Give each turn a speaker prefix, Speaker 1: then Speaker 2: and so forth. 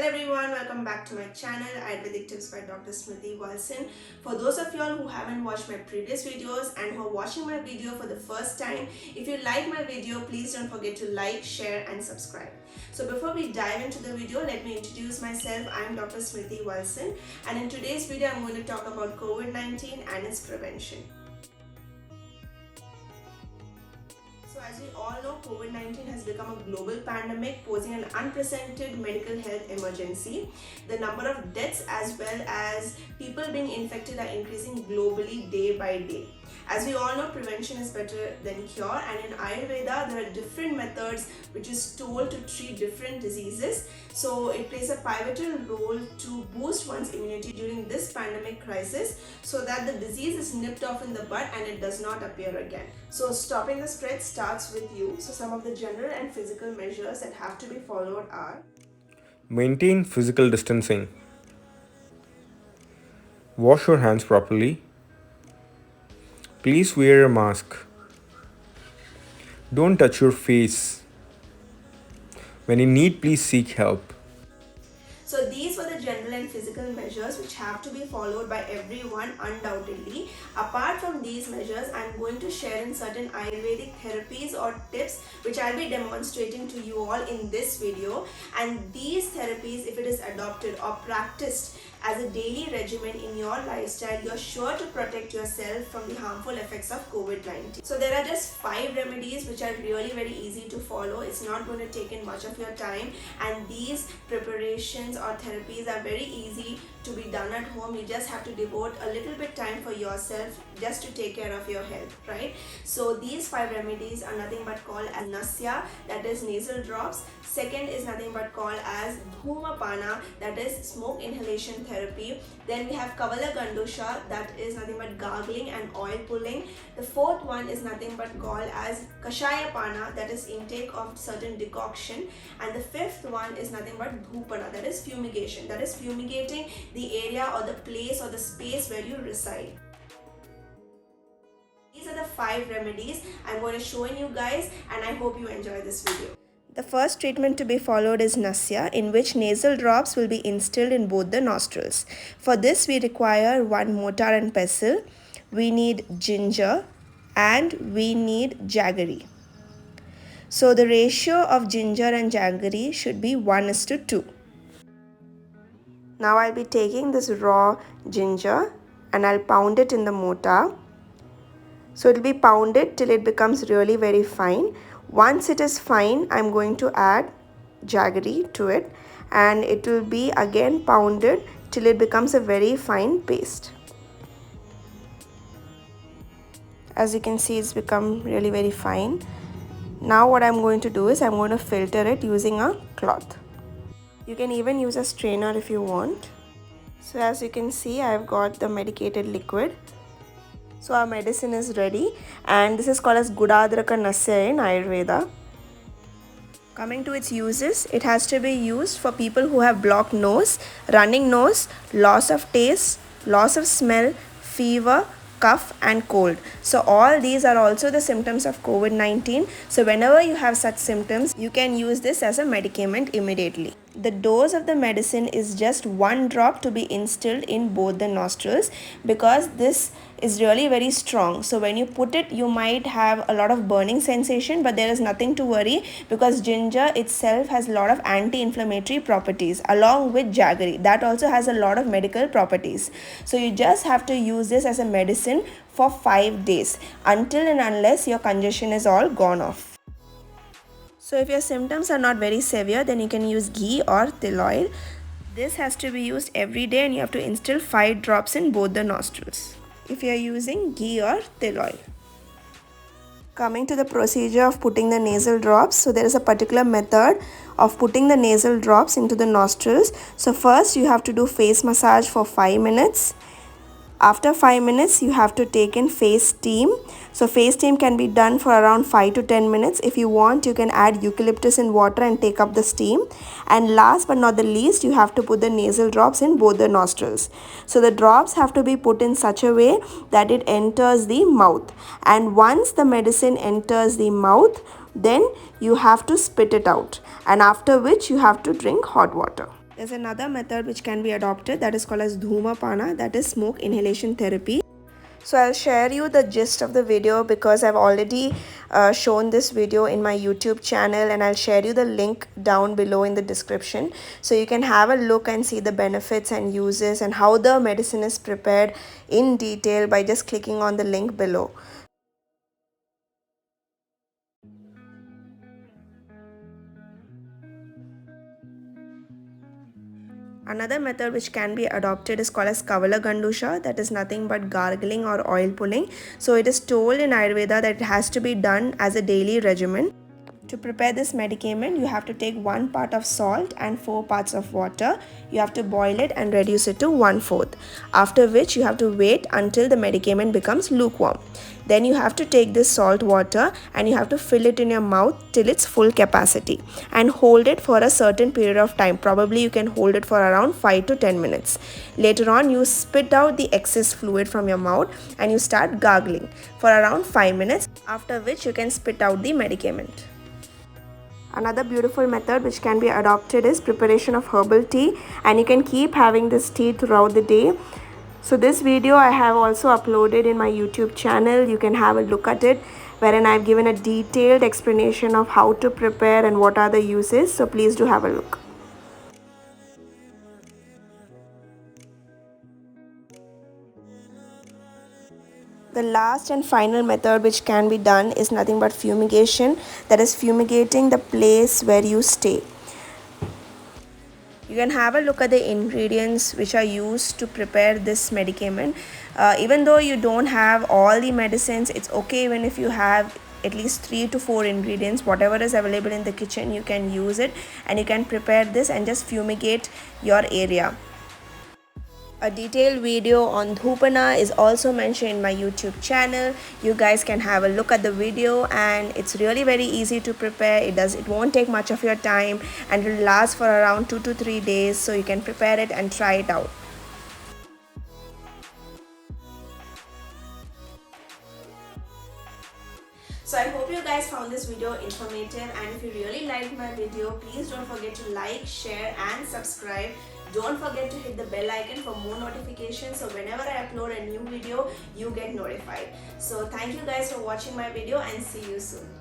Speaker 1: Hello everyone, welcome back to my channel Ayurvedic Tips by Dr. Smriti Walson. For those of y'all who haven't watched my previous videos and who are watching my video for the first time, if you like my video, please don't forget to like, share and subscribe. So before we dive into the video, let me introduce myself. I am Dr. Smriti Walson and in today's video I'm going to talk about COVID-19 and its prevention. So as we all know, COVID-19 has become a global pandemic posing an unprecedented medical health emergency. The number of deaths as well as people being infected are increasing globally day by day. As we all know, prevention is better than cure, and in Ayurveda there are different methods which is told to treat different diseases. So it plays a pivotal role to boost one's immunity during this pandemic crisis so that the disease is nipped off in the bud and it does not appear again. So stopping the spread starts with you. So some of the general and physical measures that have to be followed are:
Speaker 2: maintain physical distancing, wash your hands properly, please wear a mask, don't touch your face, when you need, please seek help.
Speaker 1: So these were the general and physical measures which have to be followed by everyone undoubtedly. Apart from these measures, I'm going to share in certain Ayurvedic therapies or tips which I'll be demonstrating to you all in this video. And these therapies, if it is adopted or practiced as a daily regimen in your lifestyle, you're sure to protect yourself from the harmful effects of COVID-19. So there are just 5 remedies which are really very easy to follow. It's not going to take in much of your time, and these preparations or therapies are very easy to be done at home. You just have to devote a little bit time for yourself just to take care of your health, right? So these 5 remedies are nothing but called as Nasya, that is nasal drops. Second is nothing but called as Dhumapana, that is smoke inhalation therapy. Then we have Kavala Gandusha, that is nothing but gargling and oil pulling. The fourth one is nothing but called as Kashaya Pana, that is intake of certain decoction. And the fifth one is nothing but Dhupana, that is fumigation, that is fumigating the area or the place or the space where you reside. These are the 5 remedies I'm going to show you guys, and I hope you enjoy this video. The first treatment to be followed is Nasya, in which nasal drops will be instilled in both the nostrils. For this we require 1 mortar and pestle, we need ginger, and we need jaggery. So the ratio of ginger and jaggery should be 1:2. Now I'll be taking this raw ginger and I'll pound it in the mortar. So it will be pounded till it becomes really very fine. Once it is fine, I'm going to add jaggery to it, and it will be again pounded till it becomes a very fine paste. As you can see, it's become really very fine. Now what I'm going to do is I'm going to filter it using a cloth. You can even use a strainer if you want. So as you can see, I've got the medicated liquid. So our medicine is ready, and this is called as Gudadraka Nasya in Ayurveda. Coming to its uses, it has to be used for people who have blocked nose, running nose, loss of taste, loss of smell, fever, cough and cold. So all these are also the symptoms of COVID-19. So whenever you have such symptoms, you can use this as a medicament immediately. The dose of the medicine is just 1 drop to be instilled in both the nostrils, because this is really very strong. So when you put it, you might have a lot of burning sensation, but there is nothing to worry, because ginger itself has a lot of anti-inflammatory properties along with jaggery. That also has a lot of medical properties. So you just have to use this as a medicine for 5 days until and unless your congestion is all gone off. So if your symptoms are not very severe, then you can use ghee or til oil. This has to be used every day, and you have to instill 5 drops in both the nostrils if you are using ghee or til oil. Coming to the procedure of putting the nasal drops, so there is a particular method of putting the nasal drops into the nostrils. So first you have to do face massage for 5 minutes. After 5 minutes, you have to take in face steam. So face steam can be done for around 5 to 10 minutes. If you want, you can add eucalyptus in water and take up the steam. And last but not the least, you have to put the nasal drops in both the nostrils. So the drops have to be put in such a way that it enters the mouth. And once the medicine enters the mouth, then you have to spit it out. And after which you have to drink hot water. There's another method which can be adopted, that is called as Dhumapana, that is smoke inhalation therapy. So I'll share you the gist of the video because I've already shown this video in my YouTube channel, and I'll share you the link down below in the description so you can have a look and see the benefits and uses and how the medicine is prepared in detail by just clicking on the link below. Another method which can be adopted is called as Kavala Gandusha, that is nothing but gargling or oil pulling. So it is told in Ayurveda that it has to be done as a daily regimen. To prepare this medicament, you have to take 1 part of salt and 4 parts of water. You have to boil it and reduce it to 1/4. After which you have to wait until the medicament becomes lukewarm. Then you have to take this salt water and you have to fill it in your mouth till its full capacity and hold it for a certain period of time. Probably you can hold it for around 5 to 10 minutes. Later on, you spit out the excess fluid from your mouth and you start gargling for around 5 minutes, after which you can spit out the medicament. Another beautiful method which can be adopted is preparation of herbal tea, and you can keep having this tea throughout the day. So this video I have also uploaded in my YouTube channel. You can have a look at it, wherein I've given a detailed explanation of how to prepare and what are the uses. So please do have a look. The last and final method which can be done is nothing but fumigation, that is fumigating the place where you stay. You can have a look at the ingredients which are used to prepare this medicament. Even though you don't have all the medicines, it's okay even if you have at least 3 to 4 ingredients. Whatever is available in the kitchen, you can use it and you can prepare this and just fumigate your area. A detailed video on Dhupana is also mentioned in my YouTube channel. You guys can have a look at the video, and it's really very easy to prepare. It won't take much of your time and it will last for around 2 to 3 days, so you can prepare it and try it out. So I hope you guys found this video informative, and if you really liked my video, please don't forget to like, share and subscribe. Don't forget to hit the bell icon for more notifications, so whenever I upload a new video, you get notified. So thank you guys for watching my video and see you soon.